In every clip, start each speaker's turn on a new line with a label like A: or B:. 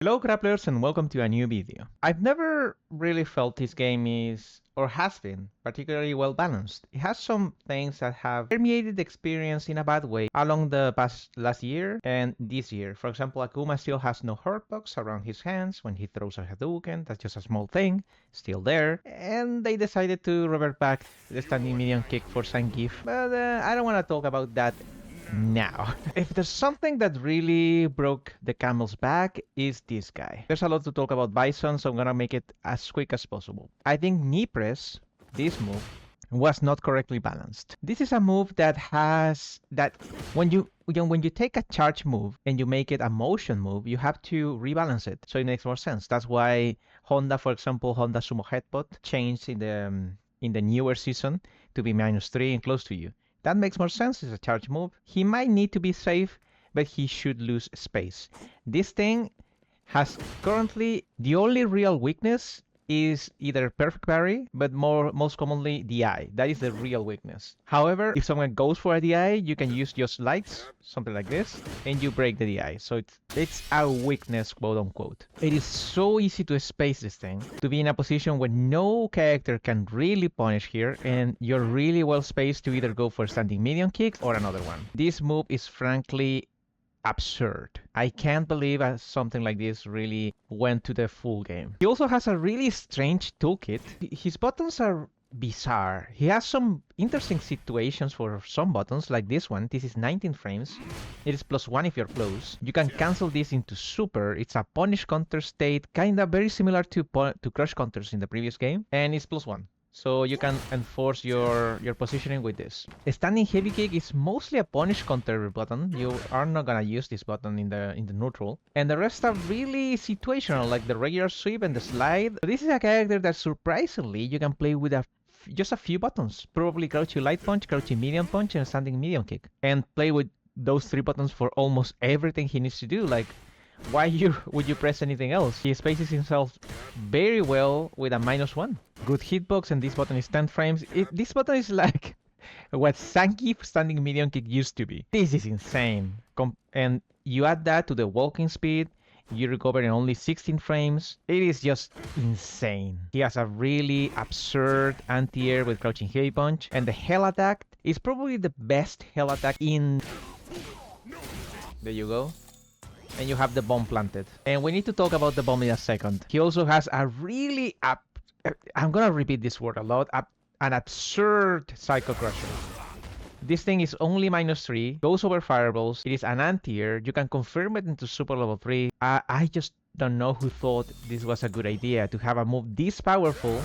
A: Hello grapplers and welcome to a new video. I've never really felt this game is, or has been, particularly well balanced. It has some things that have permeated the experience in a bad way along the past last year and this year. For example, Akuma still has no hurtbox around his hands when he throws a Hadouken. That's just a small thing, still there. And they decided to revert back to the standing medium kick for Zangief. But I don't want to talk about that now. If there's something that really broke the camel's back, is this guy. There's a lot to talk about Bison, so I'm gonna make it as quick as possible. I think knee press, this move, was not correctly balanced. This is a move that has that when you take a charge move and you make it a motion move, you have to rebalance it, so it makes more sense. That's why Honda, for example, Honda Sumo Headbutt changed in the newer season to be -3 and close to you. That makes more sense. It's a charge move. He might need to be safe, but he should lose space. This thing has currently the only real weakness is either perfect parry, but most commonly DI. That is the real weakness. However, if someone goes for a DI, you can use just lights, something like this, and you break the DI. So it's a weakness, quote unquote. It is so easy to space this thing, to be in a position where no character can really punish here, and you're really well spaced to either go for standing medium kick or another one. This move is frankly absurd. I can't believe something like this really went to the full game. He also has a really strange toolkit. His buttons are bizarre. He has some interesting situations for some buttons, like this one. This is 19 frames. It is +1 if you're close. You can cancel this into super. It's a punish counter state, kinda very similar to crush counters in the previous game, and it's +1. So you can enforce your positioning with this. A standing heavy kick is mostly a punish counter button. You are not gonna use this button in the neutral. And the rest are really situational, like the regular sweep and the slide. This is a character that surprisingly you can play with just a few buttons. Probably crouching light punch, crouching medium punch, and standing medium kick. And play with those 3 buttons for almost everything he needs to do. Like, why would you press anything else? He spaces himself very well with a -1. Good hitbox, and this button is 10 frames. This button is like what Zangief standing medium kick used to be. This is insane. And you add that to the walking speed, you recover in only 16 frames. It is just insane. He has a really absurd anti-air with crouching heavy punch, and the hell attack is probably the best hell attack in... There you go. And you have the bomb planted. And we need to talk about the bomb in a second. He also has a really, I'm gonna repeat this word a lot, an absurd Psycho Crusher. This thing is only -3, goes over fireballs, it is an anti-air, you can confirm it into super level 3. I just don't know who thought this was a good idea, to have a move this powerful,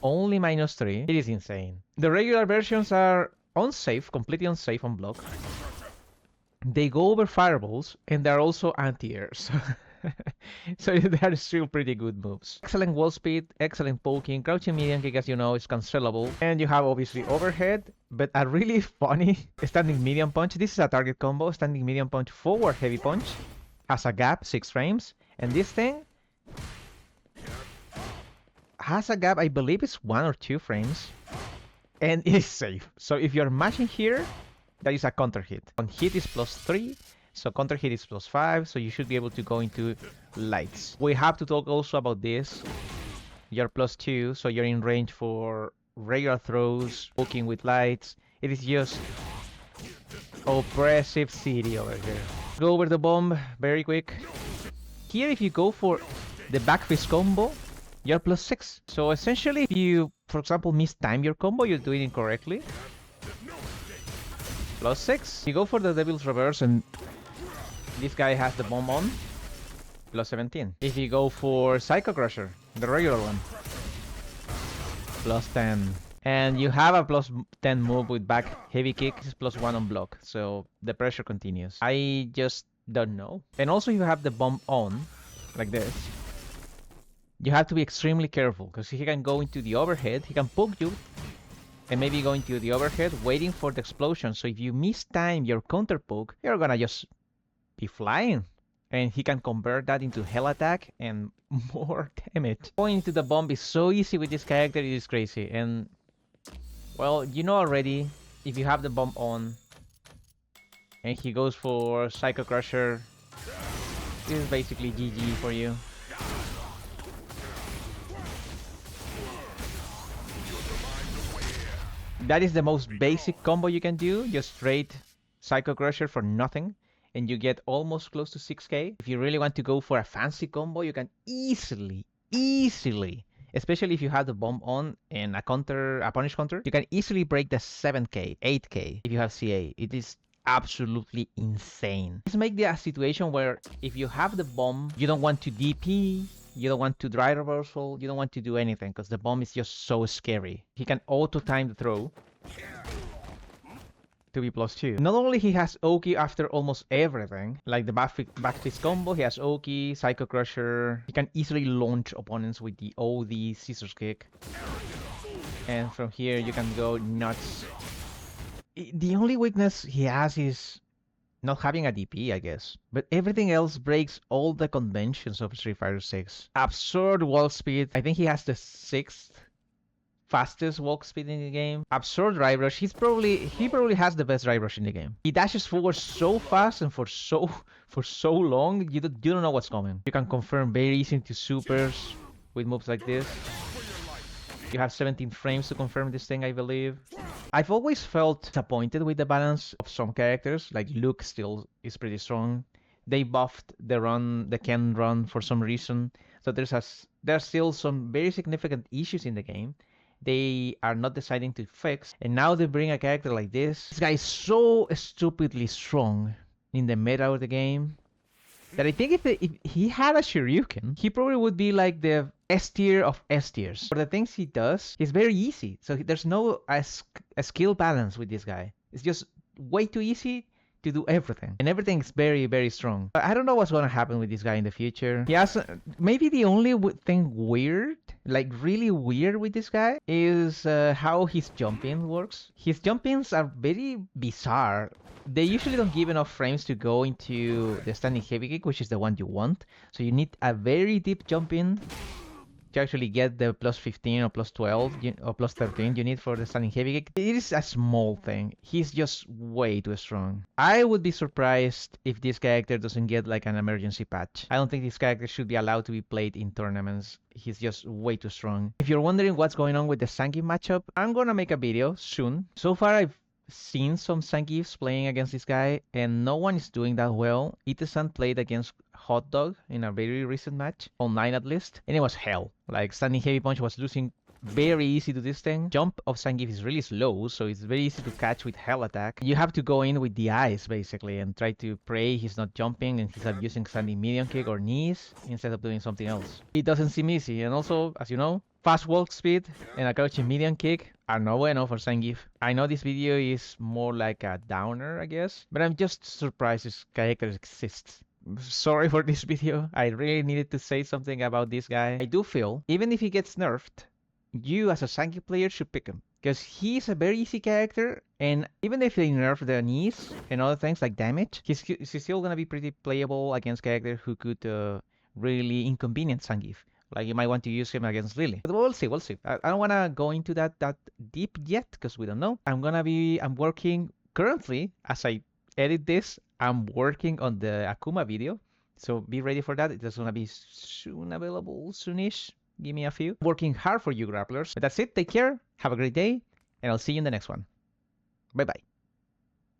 A: only -3. It is insane. The regular versions are unsafe, completely unsafe on block. They go over fireballs, and they're also anti-airs. So they are still pretty good moves. Excellent wall speed, excellent poking, crouching medium kick, as you know, is cancelable. And you have obviously overhead, but a really funny standing medium punch. This is a target combo, standing medium punch, forward heavy punch. Has a gap, 6 frames. And this thing has a gap, I believe it's 1 or 2 frames. And it is safe. So if you're mashing here, that is a counter hit. On hit is +3, so counter hit is +5, so you should be able to go into lights. We have to talk also about this. You're +2, so you're in range for regular throws, poking with lights. It is just oppressive city over here. Go over the bomb very quick. Here, if you go for the back fist combo, you're +6. So essentially, if you, for example, mistime your combo, you're doing it correctly. +6. You go for the Devil's Reverse and this guy has the bomb on. +17. If you go for Psycho Crusher, the regular one, +10. And you have a +10 move with back heavy kick, +1 on block. So the pressure continues. I just don't know. And also you have the bomb on, like this. You have to be extremely careful because he can go into the overhead, he can poke you, and maybe going to the overhead, waiting for the explosion. So if you mistime your counter poke, you're gonna just be flying. And he can convert that into hell attack and more damage. Going into the bomb is so easy with this character, it is crazy. And, well, you know already, if you have the bomb on, and he goes for Psycho Crusher, this is basically GG for you. That is the most basic combo you can do. Just straight Psycho Crusher for nothing, and you get almost close to 6k. If you really want to go for a fancy combo, you can easily, especially if you have the bomb on and a punish counter, you can easily break the 7k, 8k if you have CA. It is absolutely insane. Let's make the situation where if you have the bomb, you don't want to DP, you don't want to dry reversal, you don't want to do anything because the bomb is just so scary. He can auto time the throw to be +2. Not only he has Oki after almost everything, like the back fist combo, he has Oki, Psycho Crusher. He can easily launch opponents with the OD Scissors Kick. And from here you can go nuts. The only weakness he has is not having a DP, I guess. But everything else breaks all the conventions of Street Fighter 6. Absurd wall speed. I think he has the 6th fastest walk speed in the game. Absurd drive rush. He probably has the best drive rush in the game. He dashes forward so fast and for so long, you don't know what's coming. You can confirm very easy into supers with moves like this. You have 17 frames to confirm this thing, I believe. I've always felt disappointed with the balance of some characters, like Luke still is pretty strong. They buffed the Ken run for some reason, so there's still some very significant issues in the game they are not deciding to fix, and now they bring a character like this. This guy is so stupidly strong in the meta of the game that I think if he had a Shoryuken, he probably would be like the S tier of S tiers. For the things he does, he's very easy. So there's no a skill balance with this guy. It's just way too easy to do everything. And everything is very, very strong. I don't know what's going to happen with this guy in the future. He has, maybe the only thing weird, like really weird with this guy, is how his jumping works. His jumpings are very bizarre. They usually don't give enough frames to go into the standing heavy kick, which is the one you want. So you need a very deep jump in to actually get the +15 or +12 or +13 you need for the standing heavy kick. It is a small thing. He's just way too strong. I would be surprised if this character doesn't get like an emergency patch. I don't think this character should be allowed to be played in tournaments. He's just way too strong. If you're wondering what's going on with the Zangief matchup, I'm gonna make a video soon. So far I've seen some Zangiefs playing against this guy, and no one is doing that well. Itasan played against Hot Dog in a very recent match, online at least, and it was hell. Like, standing heavy punch was losing very easy to this thing. Jump of Zangief is really slow, so it's very easy to catch with hell attack. You have to go in with the eyes, basically, and try to pray he's not jumping and he's not using standing medium kick or knees instead of doing something else. It doesn't seem easy, and also, as you know, fast walk speed and a crouching medium kick are no bueno for Zangief. I know this video is more like a downer, I guess, but I'm just surprised this character exists. Sorry for this video. I really needed to say something about this guy. I do feel, even if he gets nerfed, you as a Zangief player should pick him, because he's a very easy character, and even if they nerf the knees and other things like damage, he's still gonna be pretty playable against characters who could really inconvenience Zangief. Like, you might want to use him against Lily. But we'll see, we'll see. I don't want to go into that deep yet, because we don't know. I'm working currently, as I edit this, I'm working on the Akuma video. So be ready for that. It's going to be soon available, soonish. Give me a few. Working hard for you grapplers. But that's it. Take care. Have a great day. And I'll see you in the next one. Bye-bye.